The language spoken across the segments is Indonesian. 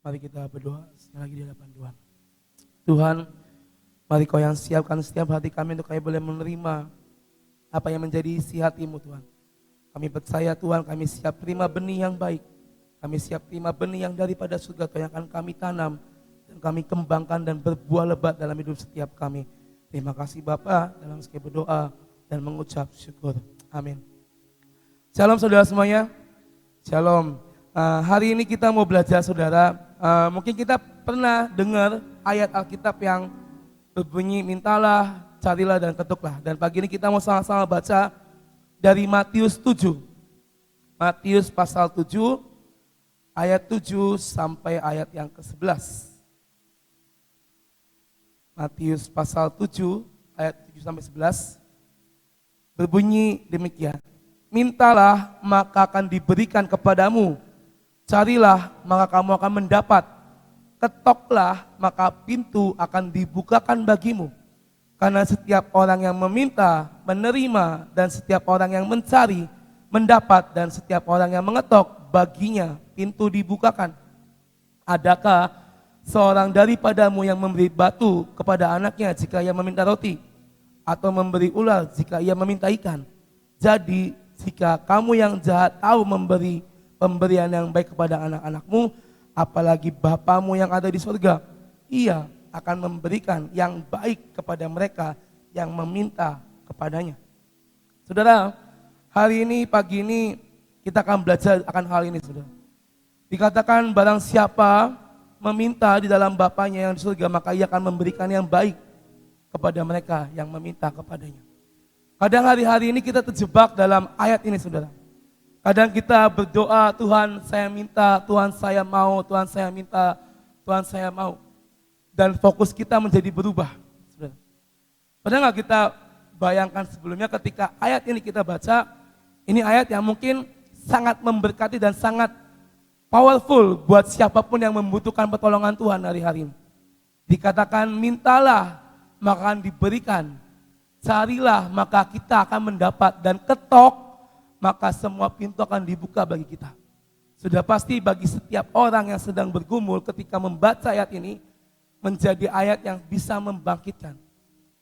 Mari kita berdoa sekali lagi di hadapan Tuhan. Tuhan, mari Kau yang siapkan setiap hati kami untuk kami boleh menerima apa yang menjadi isi hati-Mu Tuhan. Kami percaya Tuhan, kami siap terima benih yang baik. Kami siap terima benih yang daripada surga Tuhan yang akan kami tanam dan kami kembangkan dan berbuah lebat dalam hidup setiap kami. Terima kasih Bapa, dalam sekali berdoa dan mengucap syukur. Amin. Shalom saudara semuanya. Shalom. Hari ini kita mau belajar saudara. Mungkin kita pernah dengar ayat Alkitab yang berbunyi mintalah, carilah dan ketuklah. Dan pagi ini kita mau sama-sama baca dari Matius 7. Matius pasal 7 ayat 7 sampai ayat yang ke-11. Matius pasal 7 ayat 7 sampai 11 berbunyi demikian. Mintalah maka akan diberikan kepadamu. Carilah maka kamu akan mendapat. Ketoklah maka pintu akan dibukakan bagimu. Karena setiap orang yang meminta, menerima, dan setiap orang yang mencari, mendapat, dan setiap orang yang mengetok, baginya pintu dibukakan. Adakah seorang daripadamu yang memberi batu kepada anaknya jika ia meminta roti? Atau memberi ular jika ia meminta ikan? Jadi jika kamu yang jahat tahu memberi pemberian yang baik kepada anak-anakmu, apalagi Bapamu yang ada di surga, Ia akan memberikan yang baik kepada mereka yang meminta kepadanya. Saudara, hari ini, pagi ini kita akan belajar akan hal ini saudara. Dikatakan barang siapa meminta di dalam Bapanya yang di surga, maka Ia akan memberikan yang baik kepada mereka yang meminta kepadanya. Kadang hari-hari ini kita terjebak dalam ayat ini saudara. Kadang kita berdoa, Tuhan saya minta, Tuhan saya mau, Tuhan saya minta, Tuhan saya mau. Dan fokus kita menjadi berubah. Saudara. Pernah gak kita bayangkan sebelumnya ketika ayat ini kita baca, ini ayat yang mungkin sangat memberkati dan sangat powerful buat siapapun yang membutuhkan pertolongan Tuhan hari-hari ini. Dikatakan mintalah maka akan diberikan, carilah maka kita akan mendapat, dan ketok maka semua pintu akan dibuka bagi kita. Sudah pasti bagi setiap orang yang sedang bergumul ketika membaca ayat ini menjadi ayat yang bisa membangkitkan.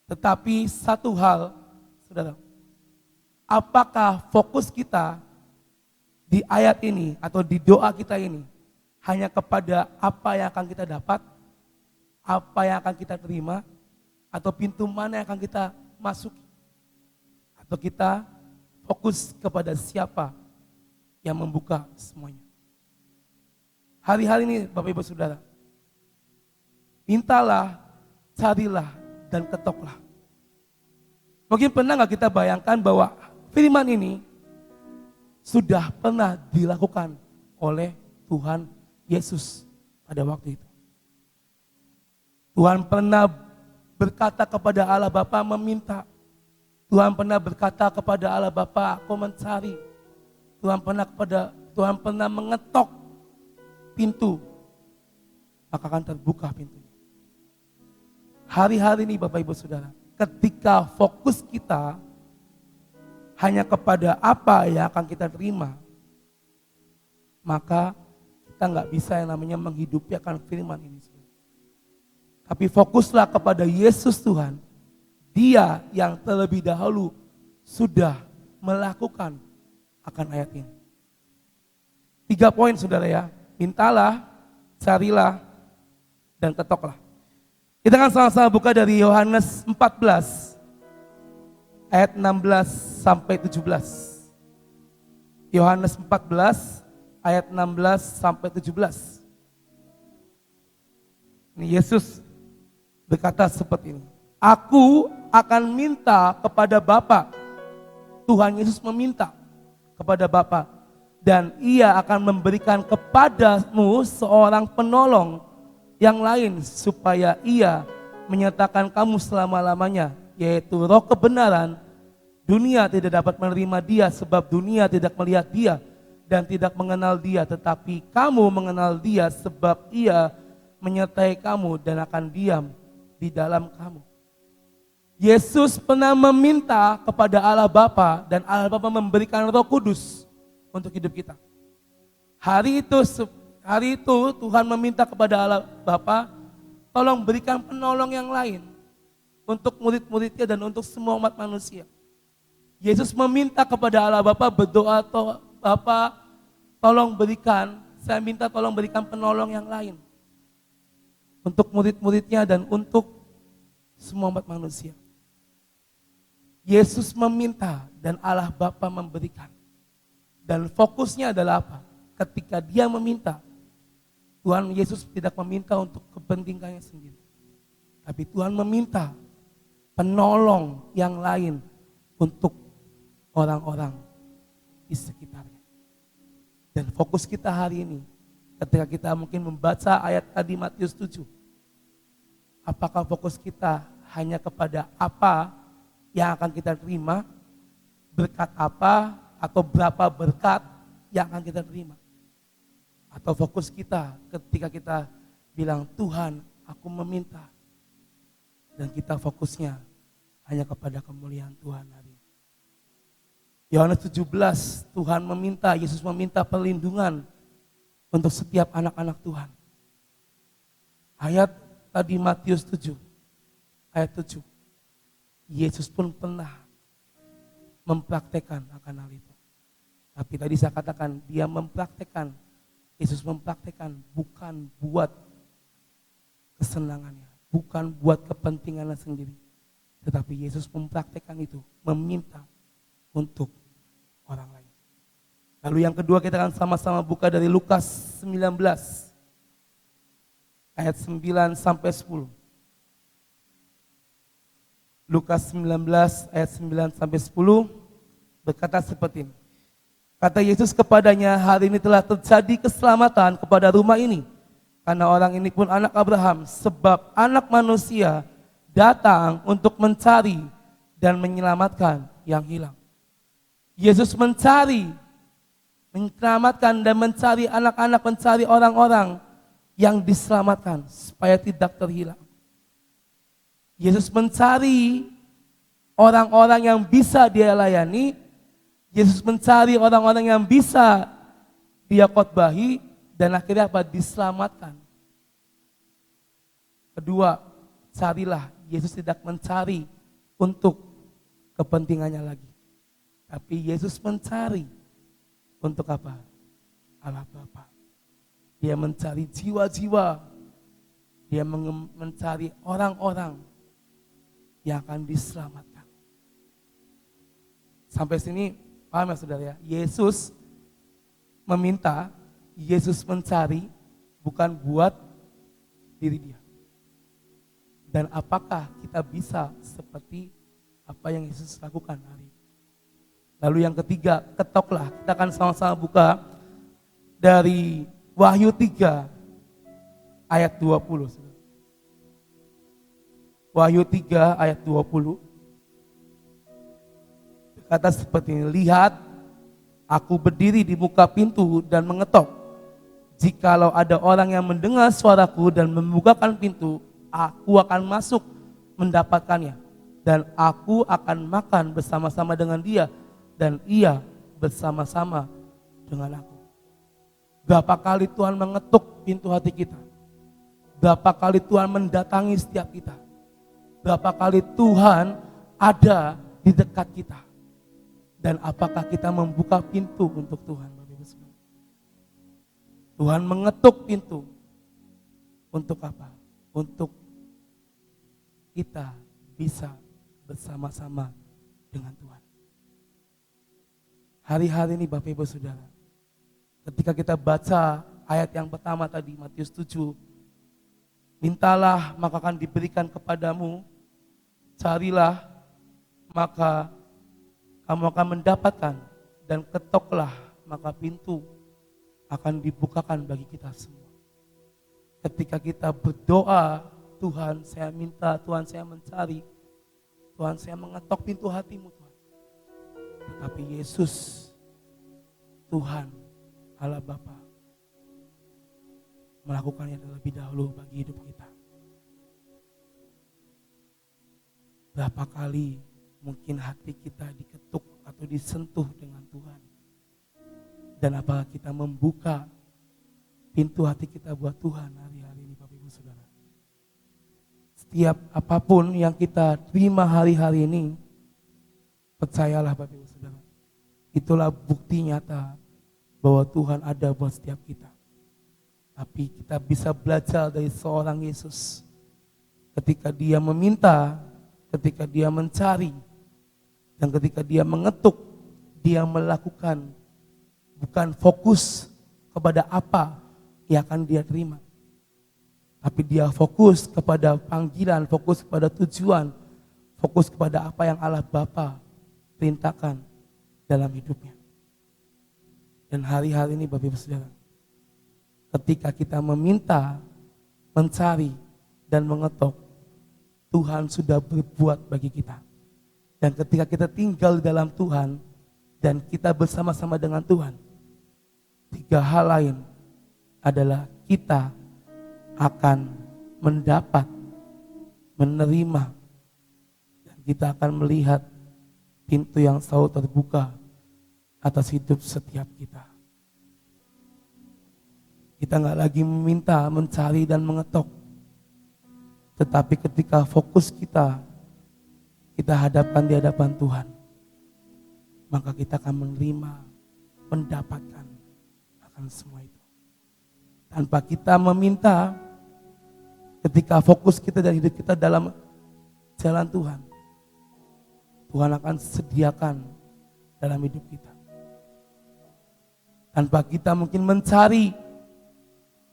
Tetapi satu hal, saudara, apakah fokus kita di ayat ini atau di doa kita ini hanya kepada apa yang akan kita dapat, apa yang akan kita terima, atau pintu mana yang akan kita masuki? Atau kita fokus kepada siapa yang membuka semuanya? Hari-hari ini Bapak Ibu Saudara, mintalah, carilah, dan ketoklah. Mungkin pernah gak kita bayangkan bahwa firman ini sudah pernah dilakukan oleh Tuhan Yesus pada waktu itu. Tuhan pernah berkata kepada Allah Bapa meminta. Tuhan pernah berkata kepada Allah Bapa, aku mencari. Tuhan pernah mengetok pintu, maka akan terbuka pintunya. Hari-hari ini Bapak Ibu Saudara, ketika fokus kita hanya kepada apa yang akan kita terima, maka kita nggak bisa yang namanya menghidupi akan firman ini. Tapi fokuslah kepada Yesus Tuhan. Dia yang terlebih dahulu sudah melakukan akan ayat ini. 3 poin saudara ya. Mintalah, carilah, dan ketoklah. Kita akan sama-sama buka dari Yohanes 14 ayat 16 sampai 17. Yohanes 14 ayat 16 sampai 17. Ini Yesus berkata seperti ini. Aku akan minta kepada Bapa. Tuhan Yesus meminta kepada Bapa, dan Ia akan memberikan kepadamu seorang penolong yang lain supaya Ia menyertakan kamu selama-lamanya, yaitu Roh kebenaran. Dunia tidak dapat menerima Dia sebab dunia tidak melihat Dia dan tidak mengenal Dia, tetapi kamu mengenal Dia sebab Ia menyertai kamu dan akan diam di dalam kamu. Yesus pernah meminta kepada Allah Bapa dan Allah Bapa memberikan Roh Kudus untuk hidup kita. Hari itu Hari itu Tuhan meminta kepada Allah Bapa, tolong berikan penolong yang lain untuk murid-muridnya dan untuk semua umat manusia. Yesus meminta kepada Allah Bapa, berdoa, Bapa tolong berikan, saya minta tolong berikan penolong yang lain untuk murid-muridnya dan untuk semua umat manusia. Yesus meminta dan Allah Bapa memberikan. Dan fokusnya adalah apa? Ketika dia meminta, Tuhan Yesus tidak meminta untuk kepentingannya sendiri. Tapi Tuhan meminta penolong yang lain untuk orang-orang di sekitarnya. Dan fokus kita hari ini, ketika kita mungkin membaca ayat tadi Matius 7, apakah fokus kita hanya kepada apa yang akan kita terima, berkat apa, atau berapa berkat yang akan kita terima? Atau fokus kita ketika kita bilang, Tuhan aku meminta, dan kita fokusnya hanya kepada kemuliaan Tuhan hari ini. Yohanes 17, Tuhan meminta, Yesus meminta perlindungan untuk setiap anak-anak Tuhan. Ayat tadi Matius 7, ayat 7, Yesus pun pernah mempraktekkan akan hal itu. Tapi tadi saya katakan, dia mempraktekkan, Yesus mempraktekkan bukan buat kesenangannya, bukan buat kepentingannya sendiri. Tetapi Yesus mempraktekkan itu, meminta untuk orang lain. Lalu yang kedua kita akan sama-sama buka dari Lukas 19, ayat 9 sampai 10. Lukas 19 ayat 9 sampai 10 berkata seperti ini. Kata Yesus kepadanya, hari ini telah terjadi keselamatan kepada rumah ini. Karena orang ini pun anak Abraham, sebab anak manusia datang untuk mencari dan menyelamatkan yang hilang. Yesus mencari, menyelamatkan dan mencari anak-anak, mencari orang-orang yang diselamatkan supaya tidak terhilang. Yesus mencari orang-orang yang bisa dia layani. Yesus mencari orang-orang yang bisa dia khotbahi dan akhirnya apa? Diselamatkan. Kedua, carilah. Yesus tidak mencari untuk kepentingannya lagi. Tapi Yesus mencari untuk apa? Allah Bapa. Dia mencari jiwa-jiwa. Dia mencari orang-orang yang akan diselamatkan. Sampai sini paham ya saudara ya? Yesus meminta, Yesus mencari, bukan buat diri dia. Dan apakah kita bisa seperti apa yang Yesus lakukan hari ini? Lalu yang ketiga, ketoklah. Kita akan sama-sama buka dari Wahyu 3 ayat 20. Wahyu 3 ayat 20. Kata seperti ini, lihat aku berdiri di muka pintu dan mengetok. Jikalau ada orang yang mendengar suaraku dan membukakan pintu, aku akan masuk mendapatkannya. Dan aku akan makan bersama-sama dengan dia dan ia bersama-sama dengan aku. Berapa kali Tuhan mengetuk pintu hati kita? Berapa kali Tuhan mendatangi setiap kita? Berapa kali Tuhan ada di dekat kita? Dan apakah kita membuka pintu untuk Tuhan? Tuhan mengetuk pintu. Untuk apa? Untuk kita bisa bersama-sama dengan Tuhan. Hari-hari ini Bapak Ibu Saudara, ketika kita baca ayat yang pertama tadi, Matius 7, mintalah maka akan diberikan kepadamu, carilah maka kamu akan mendapatkan, dan ketoklah maka pintu akan dibukakan bagi kita semua. Ketika kita berdoa, Tuhan saya minta, Tuhan saya mencari, Tuhan saya mengetok pintu hatimu Tuhan. Tetapi Yesus, Tuhan, Allah Bapa, melakukannya terlebih dahulu bagi hidup kita. Berapa kali mungkin hati kita diketuk atau disentuh dengan Tuhan. Dan apakah kita membuka pintu hati kita buat Tuhan hari-hari ini Bapak Ibu Saudara. Setiap apapun yang kita terima hari-hari ini, percayalah Bapak Ibu Saudara, itulah bukti nyata bahwa Tuhan ada buat setiap kita. Tapi kita bisa belajar dari seorang Yesus. Ketika dia meminta, ketika dia mencari, dan ketika dia mengetuk, dia melakukan, bukan fokus kepada apa yang akan dia terima. Tapi dia fokus kepada panggilan, fokus kepada tujuan, fokus kepada apa yang Allah Bapa perintahkan dalam hidupnya. Dan hari-hari ini Bapak Ibu Saudara, ketika kita meminta, mencari, dan mengetuk, Tuhan sudah berbuat bagi kita. Dan ketika kita tinggal di dalam Tuhan, dan kita bersama-sama dengan Tuhan, 3 hal lain adalah kita akan mendapat, menerima, dan kita akan melihat pintu yang selalu terbuka atas hidup setiap kita. Kita nggak lagi meminta, mencari, dan mengetok. Tetapi ketika fokus kita hadapkan di hadapan Tuhan, maka kita akan menerima, mendapatkan akan semua itu. Tanpa kita meminta, ketika fokus kita dan hidup kita dalam jalan Tuhan, Tuhan akan sediakan dalam hidup kita. Tanpa kita mungkin mencari,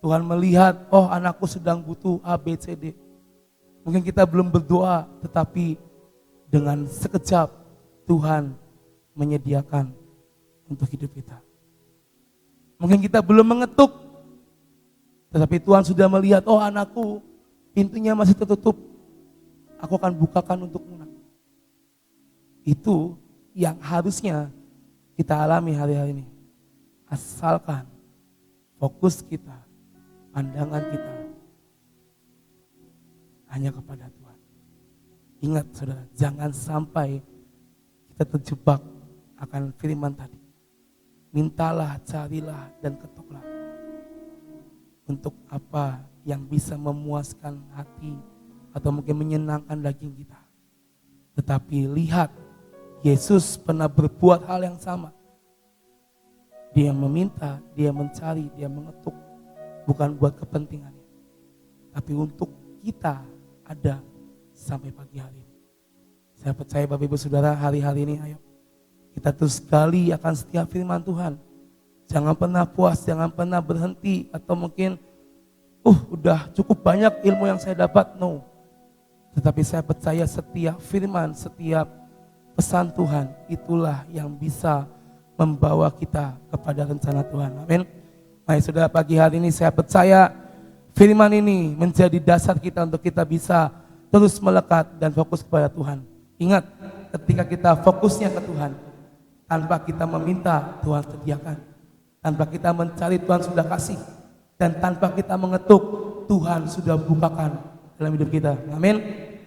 Tuhan melihat, oh anakku sedang butuh A, B, C, D. Mungkin kita belum berdoa, tetapi dengan sekejap Tuhan menyediakan untuk hidup kita. Mungkin kita belum mengetuk, tetapi Tuhan sudah melihat, oh anakku pintunya masih tertutup, aku akan bukakan untukmu. Itu yang harusnya kita alami hari-hari ini. Asalkan fokus kita, pandangan kita hanya kepada Tuhan. Ingat saudara, jangan sampai kita terjebak akan firman tadi. Mintalah, carilah, dan ketuklah. Untuk apa yang bisa memuaskan hati atau mungkin menyenangkan daging kita. Tetapi lihat, Yesus pernah berbuat hal yang sama. Dia meminta, dia mencari, dia mengetuk. Bukan buat kepentingannya, tapi untuk kita ada sampai pagi hari ini. Saya percaya Bapak Ibu Saudara, hari-hari ini ayo kita terus gali akan setiap firman Tuhan. Jangan pernah puas, jangan pernah berhenti, atau mungkin udah cukup banyak ilmu yang saya dapat. No. Tetapi saya percaya setiap firman, setiap pesan Tuhan, itulah yang bisa membawa kita kepada rencana Tuhan. Amin. Mari saudara, pagi hari ini saya percaya firman ini menjadi dasar kita untuk kita bisa terus melekat dan fokus kepada Tuhan. Ingat, ketika kita fokusnya ke Tuhan, tanpa kita meminta, Tuhan sediakan. Tanpa kita mencari, Tuhan sudah kasih. Dan tanpa kita mengetuk, Tuhan sudah bukakan dalam hidup kita. Amin.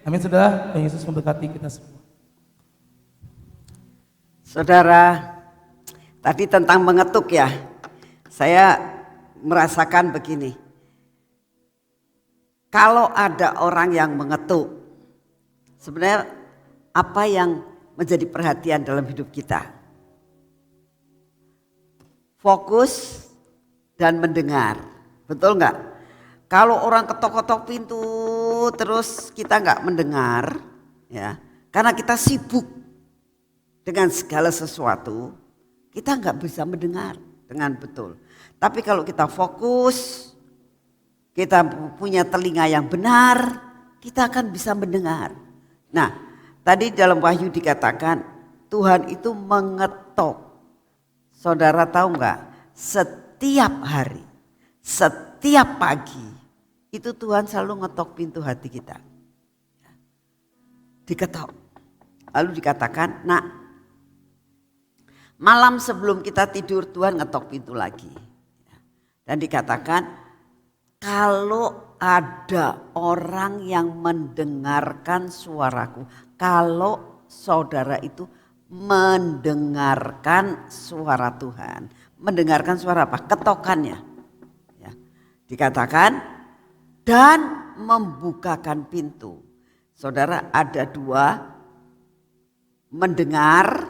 Amin saudara, dan Yesus memberkati kita semua. Saudara, tadi tentang mengetuk ya, saya merasakan begini. Kalau ada orang yang mengetuk, sebenarnya apa yang menjadi perhatian dalam hidup kita? Fokus dan mendengar, betul nggak? Kalau orang ketok-ketok pintu terus kita nggak mendengar, ya, karena kita sibuk dengan segala sesuatu, kita nggak bisa mendengar dengan betul. Tapi kalau kita fokus, kita punya telinga yang benar, kita akan bisa mendengar. Nah, tadi dalam Wahyu dikatakan Tuhan itu mengetok. Saudara tahu nggak? Setiap hari, setiap pagi, itu Tuhan selalu ngetok pintu hati kita. Diketok. Lalu dikatakan, nak, malam sebelum kita tidur Tuhan ngetok pintu lagi. Dan dikatakan, kalau ada orang yang mendengarkan suaraku, kalau saudara itu mendengarkan suara Tuhan, mendengarkan suara apa? Ketokannya. Ya. Dikatakan dan membukakan pintu. Saudara, ada dua, mendengar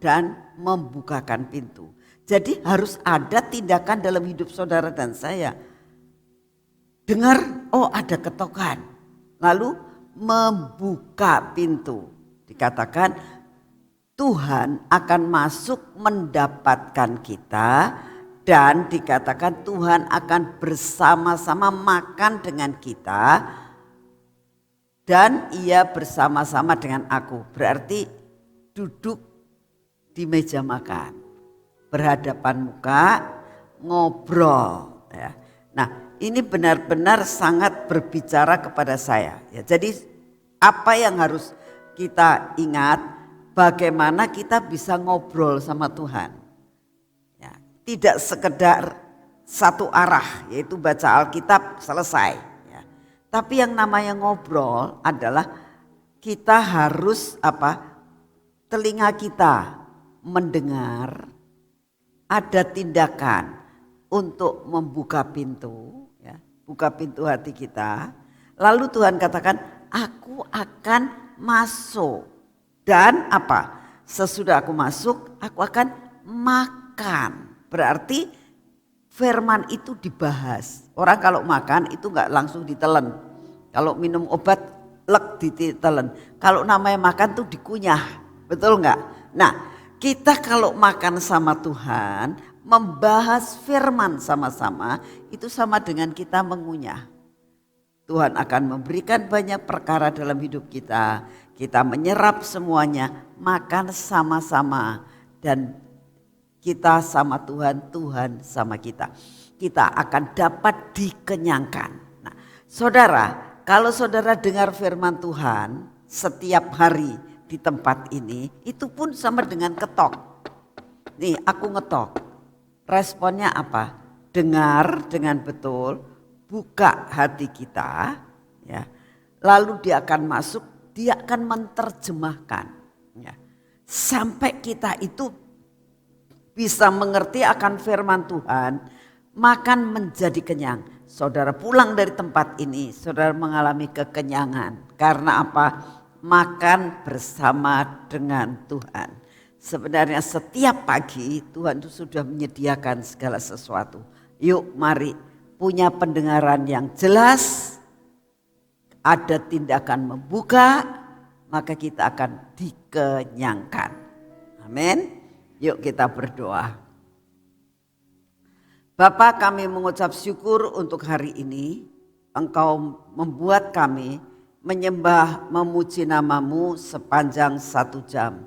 dan membukakan pintu. Jadi harus ada tindakan dalam hidup saudara dan saya. Dengar, oh ada ketokan. Lalu membuka pintu. Dikatakan Tuhan akan masuk mendapatkan kita. Dan dikatakan Tuhan akan bersama-sama makan dengan kita. Dan ia bersama-sama dengan aku. Berarti duduk di meja makan. Berhadapan muka, ngobrol. Ya. Nah, ini benar-benar sangat berbicara kepada saya. Ya, jadi apa yang harus kita ingat, bagaimana kita bisa ngobrol sama Tuhan. Ya, tidak sekedar satu arah, yaitu baca Alkitab selesai. Ya. Tapi yang namanya ngobrol adalah kita harus telinga kita mendengar, ada tindakan untuk membuka pintu, ya, buka pintu hati kita. Lalu Tuhan katakan, aku akan masuk. Dan sesudah aku masuk, aku akan makan. Berarti firman itu dibahas. Orang kalau makan itu gak langsung ditelan. Kalau minum obat, lek ditelan. Kalau namanya makan tuh dikunyah. Betul gak? Nah, kita kalau makan sama Tuhan, membahas firman sama-sama, itu sama dengan kita mengunyah. Tuhan akan memberikan banyak perkara dalam hidup kita. Kita menyerap semuanya, makan sama-sama. Dan kita sama Tuhan, Tuhan sama kita. Kita akan dapat dikenyangkan. Nah, saudara, kalau saudara dengar firman Tuhan setiap hari, di tempat ini, itu pun sama dengan ketok. Nih, aku ngetok. Responnya apa? Dengar dengan betul, buka hati kita, ya. Lalu dia akan masuk, dia akan menerjemahkan, ya. Sampai kita itu bisa mengerti akan firman Tuhan, makan menjadi kenyang. Saudara pulang dari tempat ini, saudara mengalami kekenyangan. Karena apa? Makan bersama dengan Tuhan. Sebenarnya setiap pagi Tuhan itu sudah menyediakan segala sesuatu. Yuk mari punya pendengaran yang jelas. Ada tindakan membuka, maka kita akan dikenyangkan. Amin. Yuk kita berdoa. Bapa, kami mengucap syukur untuk hari ini. Engkau membuat kami menyembah, memuji namamu sepanjang 1 jam.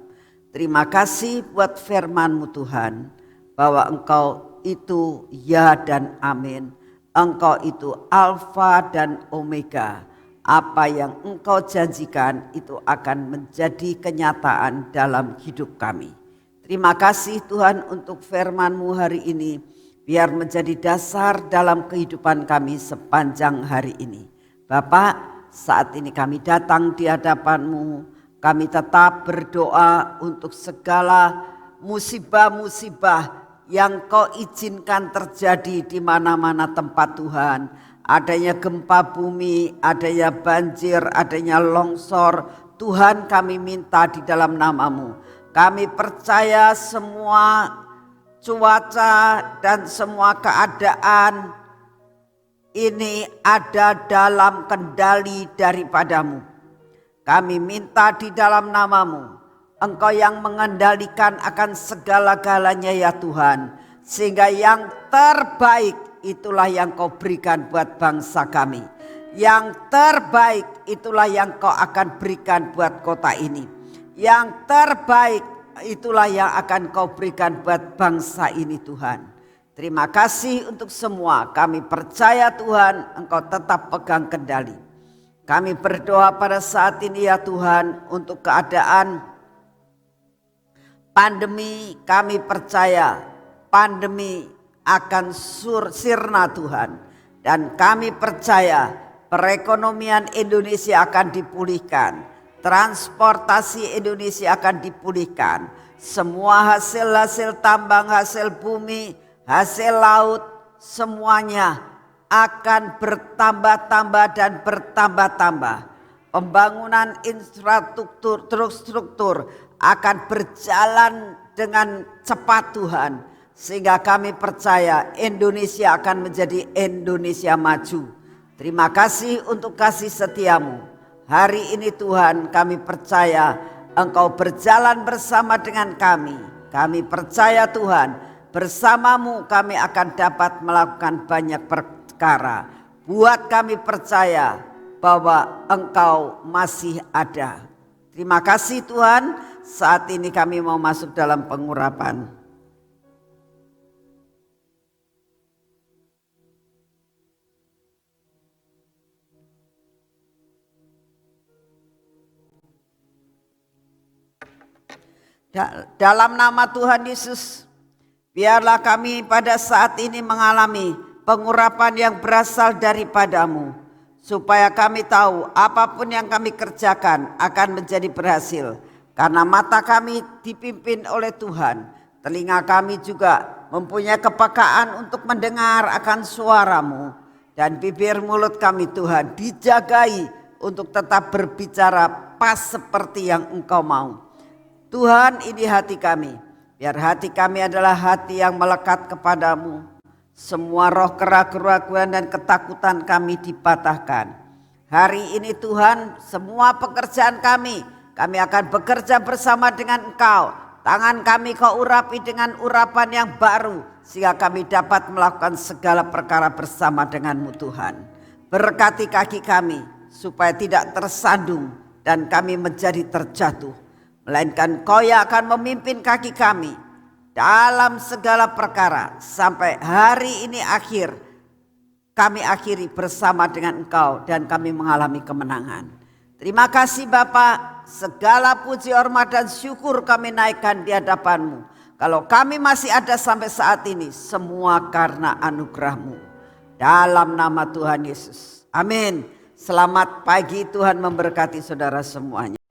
Terima kasih buat firman-Mu Tuhan, bahwa Engkau itu ya dan amin. Engkau itu Alfa dan Omega. Apa yang Engkau janjikan itu akan menjadi kenyataan dalam hidup kami. Terima kasih Tuhan untuk firman-Mu hari ini, biar menjadi dasar dalam kehidupan kami sepanjang hari ini. Bapak, saat ini kami datang di hadapan-Mu, kami tetap berdoa untuk segala musibah-musibah yang Kau izinkan terjadi di mana-mana tempat Tuhan. Adanya gempa bumi, adanya banjir, adanya longsor. Tuhan, kami minta di dalam nama-Mu. Kami percaya semua cuaca dan semua keadaan ini ada dalam kendali daripada-Mu. Kami minta di dalam nama-Mu, Engkau yang mengendalikan akan segala-galanya ya Tuhan. Sehingga yang terbaik itulah yang Kau berikan buat bangsa kami. Yang terbaik itulah yang Kau akan berikan buat kota ini. Yang terbaik itulah yang akan Kau berikan buat bangsa ini Tuhan. Terima kasih untuk semua. Kami percaya Tuhan, Engkau tetap pegang kendali. Kami berdoa pada saat ini ya Tuhan, untuk keadaan pandemi. Kami percaya pandemi akan sirna Tuhan. Dan kami percaya perekonomian Indonesia akan dipulihkan. Transportasi Indonesia akan dipulihkan. Semua hasil tambang, hasil bumi, hasil laut, semuanya akan bertambah-tambah dan bertambah-tambah. Pembangunan infrastruktur akan berjalan dengan cepat Tuhan. Sehingga kami percaya Indonesia akan menjadi Indonesia maju. Terima kasih untuk kasih setiamu. Hari ini Tuhan kami percaya Engkau berjalan bersama dengan kami. Kami percaya Tuhan bersamamu kami akan dapat melakukan banyak perkara. Buat kami percaya bahwa Engkau masih ada. Terima kasih Tuhan. Saat ini kami mau masuk dalam pengurapan. Dalam nama Tuhan Yesus, biarlah kami pada saat ini mengalami pengurapan yang berasal daripadamu, supaya kami tahu apapun yang kami kerjakan akan menjadi berhasil. Karena mata kami dipimpin oleh Tuhan, telinga kami juga mempunyai kepekaan untuk mendengar akan suaramu, dan bibir mulut kami Tuhan dijagai untuk tetap berbicara pas seperti yang Engkau mau. Tuhan, ini hati kami. Biar hati kami adalah hati yang melekat kepadamu. Semua roh keraguan dan ketakutan kami dipatahkan. Hari ini Tuhan, semua pekerjaan kami akan bekerja bersama dengan Engkau. Tangan kami Kau urapi dengan urapan yang baru, sehingga kami dapat melakukan segala perkara bersama denganmu Tuhan. Berkati kaki kami, supaya tidak tersandung dan kami menjadi terjatuh. Melainkan Kau yang akan memimpin kaki kami dalam segala perkara sampai hari ini akhir. Kami akhiri bersama dengan Engkau dan kami mengalami kemenangan. Terima kasih Bapa, segala puji hormat dan syukur kami naikkan di hadapan-Mu. Kalau kami masih ada sampai saat ini, semua karena anugerah-Mu. Dalam nama Tuhan Yesus. Amin. Selamat pagi, Tuhan memberkati saudara semuanya.